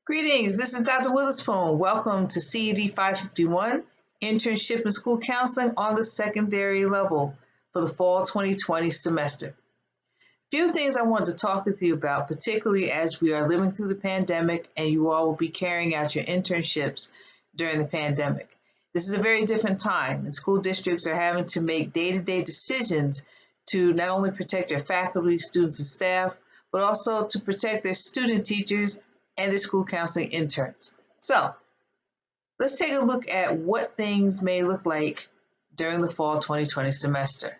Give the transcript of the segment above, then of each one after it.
Greetings, this is Dr. Witherspoon. Welcome to CED 551, Internship and School Counseling on the Secondary Level for the Fall 2020 semester. A few things I wanted to talk with you about, particularly as we are living through the pandemic and you all will be carrying out your internships during the pandemic. This is a very different time, and school districts are having to make day-to-day decisions to not only protect their faculty, students, and staff, but also to protect their student teachers and the school counseling interns. So let's take a look at what things may look like during the fall 2020 semester.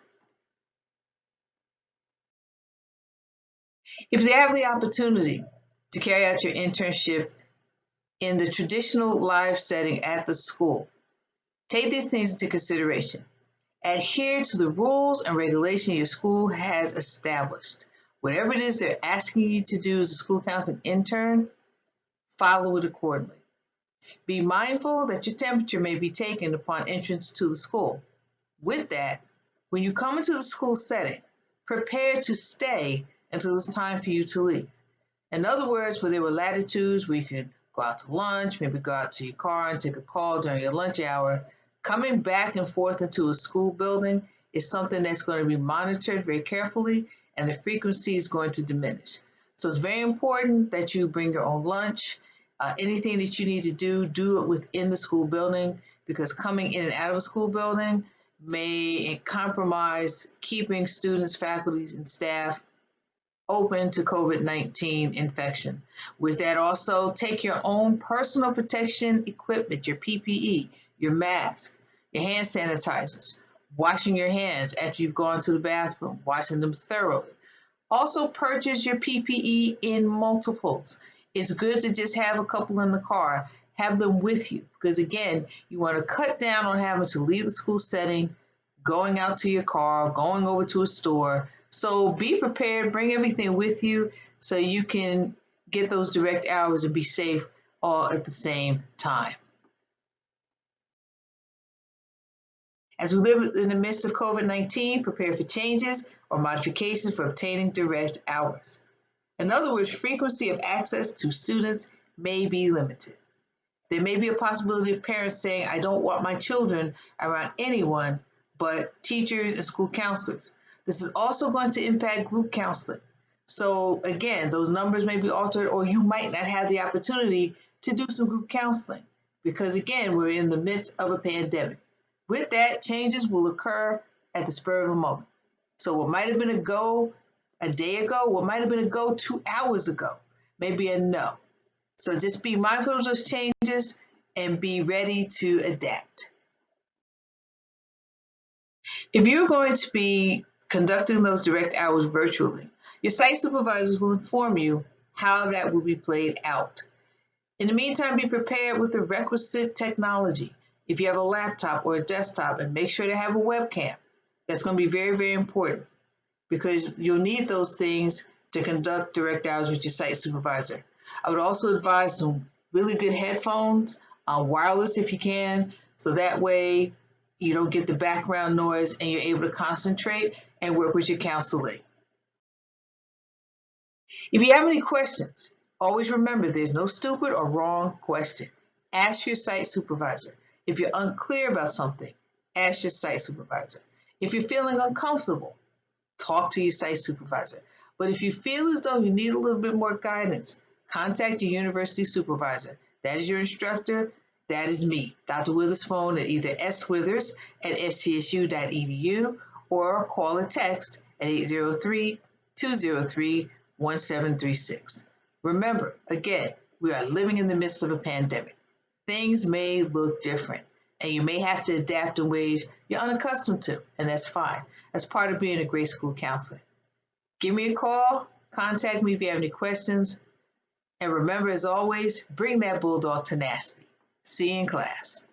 If you have the opportunity to carry out your internship in the traditional live setting at the school, take these things into consideration. Adhere to the rules and regulations your school has established. Whatever it is they're asking you to do as a school counseling intern, follow it accordingly. Be mindful that your temperature may be taken upon entrance to the school. With that, when you come into the school setting, prepare to stay until it's time for you to leave. In other words, where there were latitudes where you could go out to lunch, maybe go out to your car and take a call during your lunch hour, coming back and forth into a school building is something that's going to be monitored very carefully, and the frequency is going to diminish. So it's very important that you bring your own lunch. Anything that you need to do it within the school building, because coming in and out of a school building may compromise keeping students, faculty, and staff open to COVID-19 infection. With that, also take your own personal protection equipment, your PPE, your mask, your hand sanitizers, washing your hands after you've gone to the bathroom, washing them thoroughly. Also purchase your PPE in multiples. It's good to just have a couple in the car, have them with you, because again, you want to cut down on having to leave the school setting, going out to your car, going over to a store. So be prepared, bring everything with you so you can get those direct hours and be safe all at the same time. As we live in the midst of COVID-19, prepare for changes or modifications for obtaining direct hours. In other words, frequency of access to students may be limited. There may be a possibility of parents saying, I don't want my children around anyone but teachers and school counselors. This is also going to impact group counseling. So again, those numbers may be altered, or you might not have the opportunity to do some group counseling because again, we're in the midst of a pandemic. With that, changes will occur at the spur of a moment. So what might have been a go a day ago, what might have been a go 2 hours ago, maybe a no. So just be mindful of those changes and be ready to adapt. If you're going to be conducting those direct hours virtually, your site supervisors will inform you how that will be played out. In the meantime, be prepared with the requisite technology. If you have a laptop or a desktop, and make sure to have a webcam. That's going to be very, very important, because you'll need those things to conduct direct hours with your site supervisor. I would also advise some really good headphones, wireless if you can, so that way you don't get the background noise and you're able to concentrate and work with your counseling. If you have any questions, always remember there's no stupid or wrong question. Ask your site supervisor. If you're unclear about something, ask your site supervisor. If you're feeling uncomfortable, talk to your site supervisor. But if you feel as though you need a little bit more guidance, contact your university supervisor. That is your instructor. That is me, Dr. Witherspoon, at either swithers@scsu.edu or call or text at 803-203-1736. Remember, again, we are living in the midst of a pandemic. Things may look different, and you may have to adapt in ways you're unaccustomed to, and that's fine. That's part of being a great school counselor. Give me a call, contact me if you have any questions, and remember, as always, bring that bulldog tenacity. See you in class.